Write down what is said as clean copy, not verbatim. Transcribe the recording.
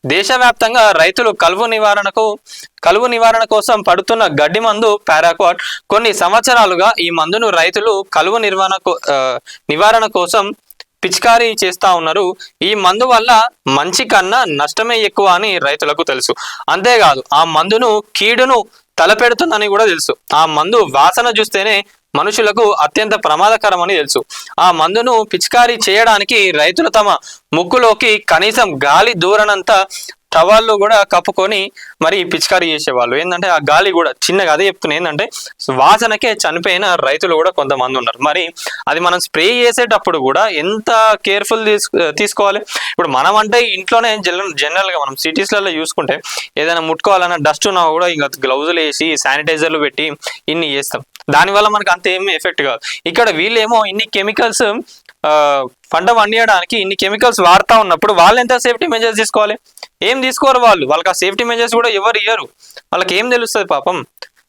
దేశవ్యాప్తంగా రైతులు కలుపు నివారణ కోసం పడుతున్న గడ్డి మందు పారాక్వాట్. కొన్ని సంవత్సరాలుగా ఈ మందును రైతులు కలుపు నివారణ కోసం పిచికారీ చేస్తా ఉన్నారు. ఈ మందు వల్ల మంచి కన్నా నష్టమే ఎక్కువ అని రైతులకు తెలుసు. అంతేకాదు ఆ మందును కీడును తలపెడుతుందని కూడా తెలుసు. ఆ మందు వాసన చూస్తేనే మనుషులకు అత్యంత ప్రమాదకరం అని తెలుసు. ఆ మందును పిచికారీ చేయడానికి రైతులు తమ ముక్కులోకి కనీసం గాలి దూరనంత టవాళ్ళు కూడా కప్పుకొని మరి పిచికారీ చేసేవాళ్ళు. ఏంటంటే ఆ గాలి కూడా చిన్నగా, అదే చెప్తున్నా, ఏంటంటే వాసనకే చనిపోయిన రైతులు కూడా కొంతమంది ఉన్నారు. మరి అది మనం స్ప్రే చేసేటప్పుడు కూడా ఎంత కేర్ఫుల్ తీసుకోవాలి. ఇప్పుడు మనం అంటే ఇంట్లోనే జనరల్గా మనం సిటీస్లలో చూసుకుంటే ఏదైనా ముట్టుకోవాలన్నా డస్ట్ ఉన్నా కూడా ఇంకా గ్లౌజులు వేసి శానిటైజర్లు పెట్టి ఇన్ని చేస్తాం. దానివల్ల మనకు అంత ఏమి ఎఫెక్ట్ కాదు. ఇక్కడ వీళ్ళేమో ఇన్ని కెమికల్స్ పంట పండియడానికి ఇన్ని కెమికల్స్ వాడుతూ ఉన్నప్పుడు వాళ్ళు ఎంత సేఫ్టీ మెజర్స్ తీసుకోవాలి? ఏం తీసుకోరు వాళ్ళకి ఆ సేఫ్టీ మెజర్స్ కూడా ఎవరు ఇయ్యరు. వాళ్ళకి ఏం తెలుస్తుంది పాపం.